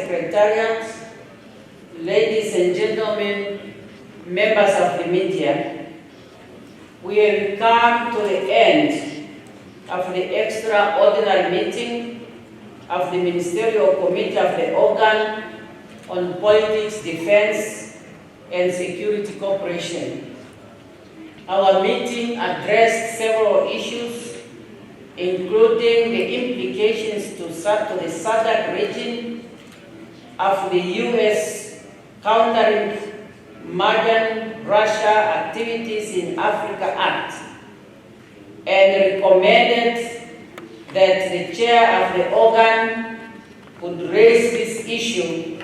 Secretariat, ladies and gentlemen, members of the media, we have come to the end of the extraordinary meeting of the Ministerial Committee of the Organ on Politics, Defense and Security Cooperation. Our meeting addressed several issues, including the implications to the SADC region of the U.S. countering modern Russia activities in Africa Act, and recommended that the chair of the organ would raise this issue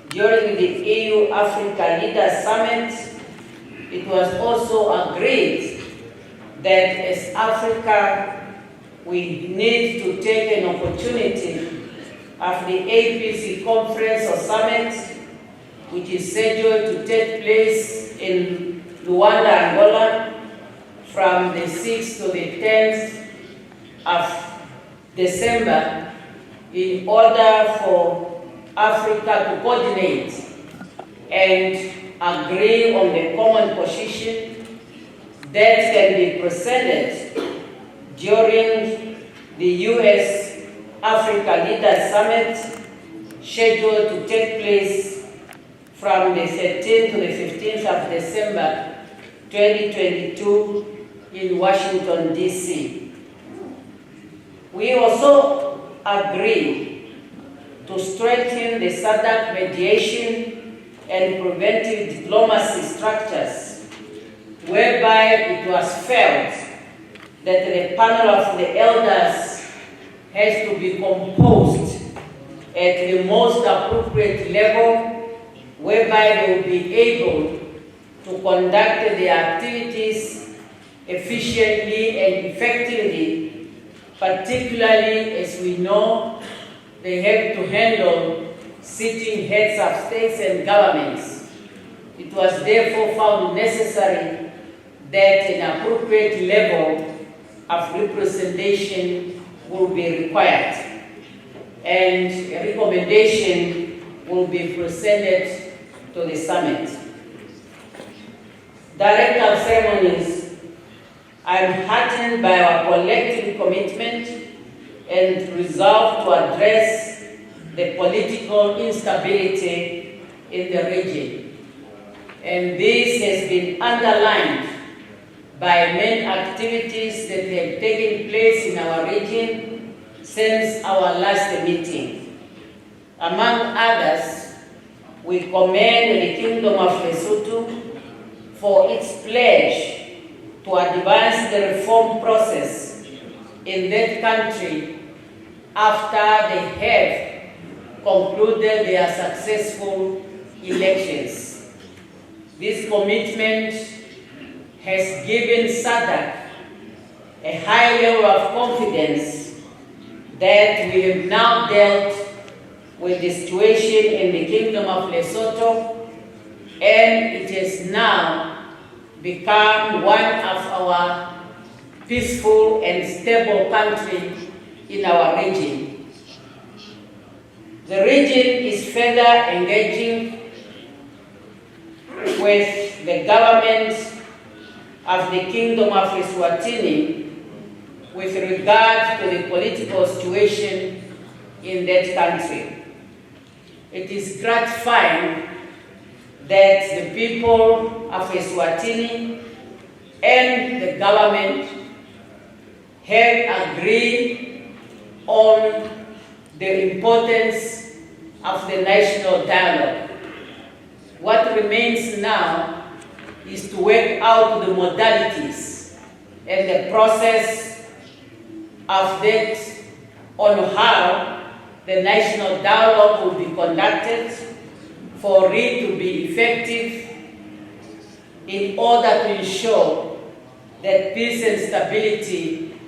during the EU-Africa Leaders Summit. It was also agreed that as Africa, we need to take an opportunity of the APC conference or summit, which is scheduled to take place in Luanda, Angola, from the 6th to the 10th of December, in order for Africa to coordinate and agree on the common position that can be presented during the U.S. Africa Leaders Summit, scheduled to take place from the 13th to the 15th of December 2022 in Washington, D.C. We also agree to strengthen the SADC mediation and preventive diplomacy structures, whereby it was felt that the panel of the elders has to be composed at the most appropriate level, whereby they will be able to conduct their activities efficiently and effectively, particularly as we know they have to handle sitting heads of states and governments. It was therefore found necessary that an appropriate level of representation will be required, and a recommendation will be presented to the summit. Director of Ceremonies, I am heartened by our collective commitment and resolve to address the political instability in the region. And this has been underlined by many activities that have taken place in our region since our last meeting. Among others, we commend the Kingdom of Lesotho for its pledge to advance the reform process in that country after they have concluded their successful elections. This commitment has given SADC a high level of confidence that we have now dealt with the situation in the Kingdom of Lesotho, and it has now become one of our peaceful and stable countries in our region. The region is further engaging with the government of the Kingdom of Eswatini with regard to the political situation in that country. It is gratifying that the people of Eswatini and the government have agreed on the importance of the national dialogue. What remains now is to work out the modalities and the process of that on how the national dialogue will be conducted for it to be effective in order to ensure that peace and stability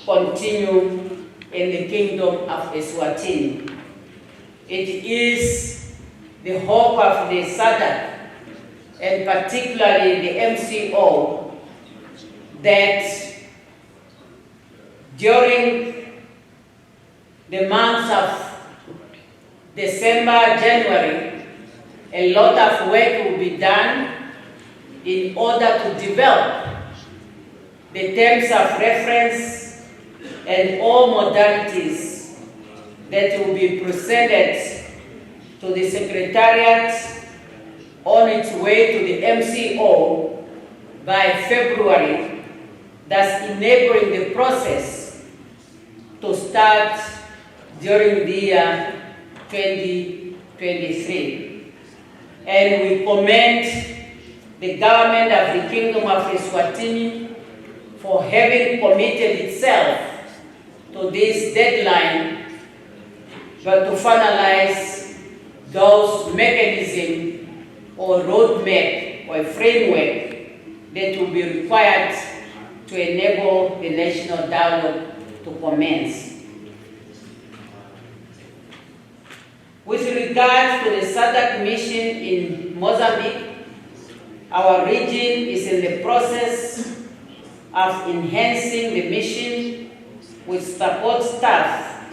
continue in the Kingdom of Eswatini. It is the hope of the SADC, and particularly the MCO, that during the months of December, January, a lot of work will be done in order to develop the terms of reference and all modalities that will be presented to the Secretariat on its way to the MCO by February, thus enabling the process to start during the year 2023. And we commend the government of the Kingdom of Eswatini for having committed itself to this deadline, but to finalize those mechanisms or roadmap or framework that will be required to enable the national dialogue to commence. With regard to the SADC mission in Mozambique, our region is in the process of enhancing the mission with support staff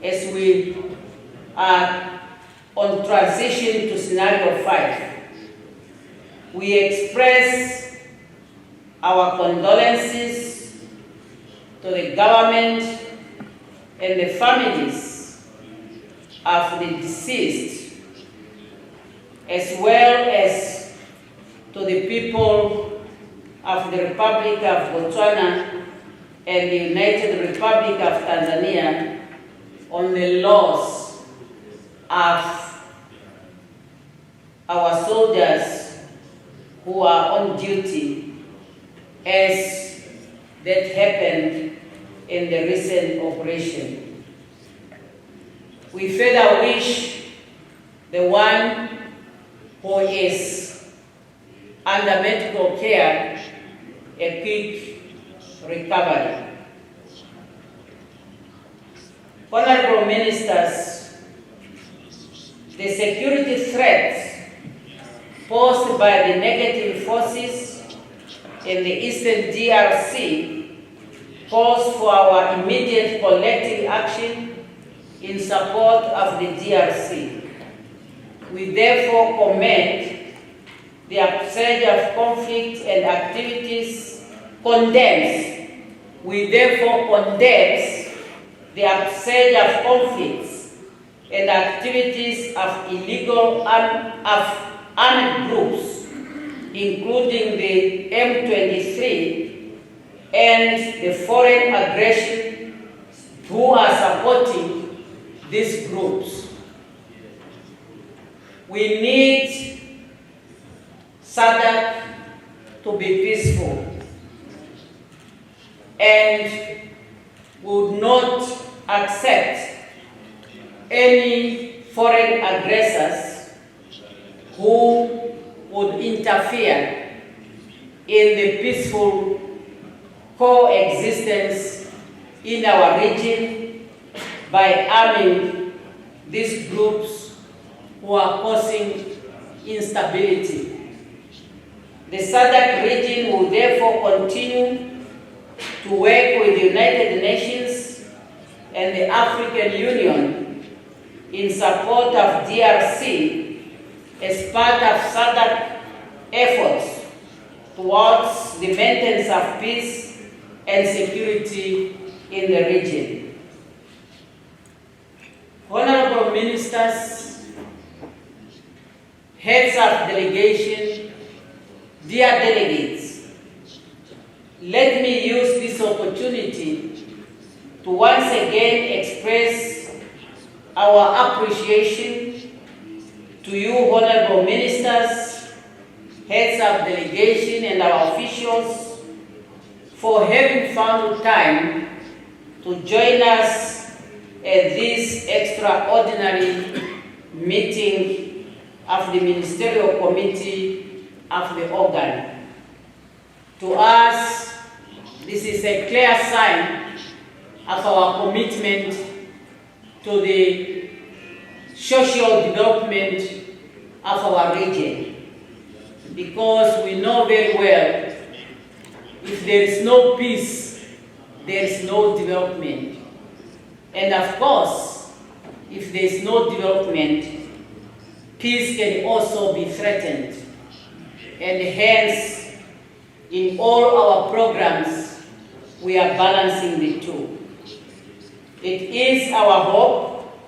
as we are on transition to scenario 5. We express our condolences to the government and the families of the deceased, as well as to the people of the Republic of Botswana and the United Republic of Tanzania on the loss of our soldiers who are on duty, as that happened in the recent operation. We further wish the one who is under medical care a quick recovery. Honourable Ministers, the security threats posed by the negative forces in the Eastern DRC calls for our immediate collective action in support of the DRC. We therefore commend the upsurge of conflict and activities, we therefore condemn the upsurge of conflicts and activities of illegal armed groups, including the M23 and the foreign aggression who are supporting these groups. We need SADC to be peaceful, and would not accept any foreign aggressors who would interfere in the peaceful coexistence in our region by arming these groups who are causing instability. The SADC region will therefore continue to work with the United Nations and the African Union in support of DRC as part of SADC efforts towards the maintenance of peace and security in the region. Honourable Ministers, heads of delegation, dear delegates, let me use this opportunity to once again express our appreciation to you, Honourable Ministers, heads of delegation and our officials for having found time to join us at this extraordinary meeting of the Ministerial Committee of the organ. To us, this is a clear sign of our commitment to the social development of our region, because we know very well if there is no peace, there is no development. And of course, if there is no development, peace can also be threatened. And hence, in all our programs, we are balancing the two. It is our hope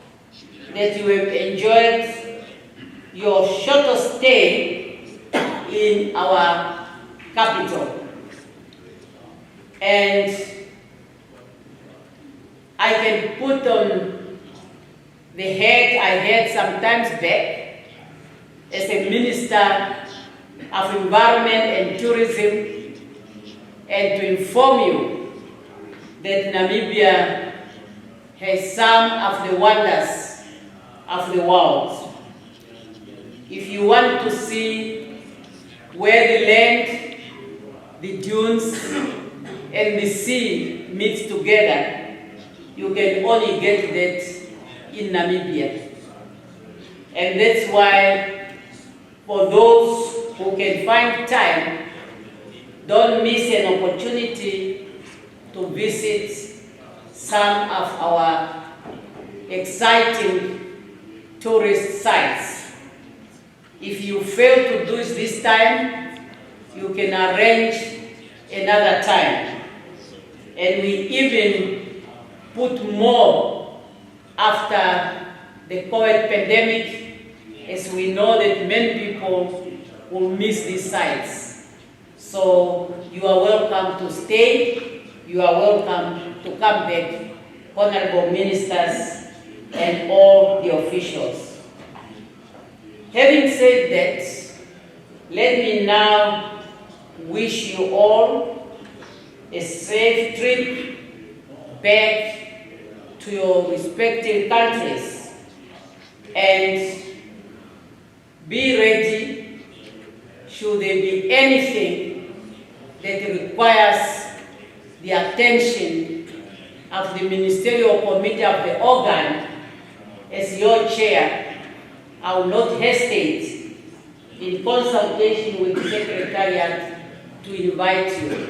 that you have enjoyed your shorter stay in our capital. And I can put on the hat I had some times back as a Minister of Environment and Tourism, and to inform you that Namibia has some of the wonders of the world. If you want to see where the land, the dunes, and the sea meet together, you can only get that in Namibia. And that's why, for those who can find time, don't miss an opportunity to visit some of our exciting tourist sites. If you fail to do it this time, you can arrange another time. And we even put more after the COVID pandemic, as we know that many people will miss these sites. So you are welcome to stay. You are welcome to come back, honorable ministers and all the officials. Having said that, let me now wish you all a safe trip back to your respective countries, and be ready should there be anything that requires the attention of the Ministerial Committee of the organ. As your chair, I will not hesitate, in consultation with the Secretariat, to invite you.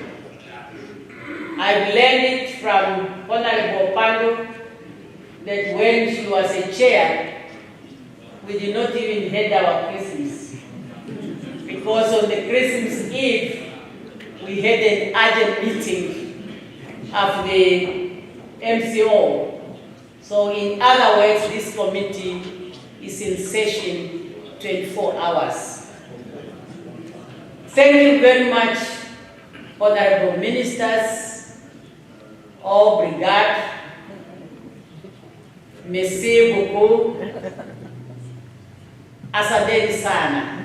I've learned it from Honourable Pando that when she was a chair, we did not even have our Christmas. Because on the Christmas Eve, we had an urgent meeting of the MCO. So in other words, this committee is in session 24 hours. Thank you very much, honorable ministers. Obrigado. Merci beaucoup. Asante sana.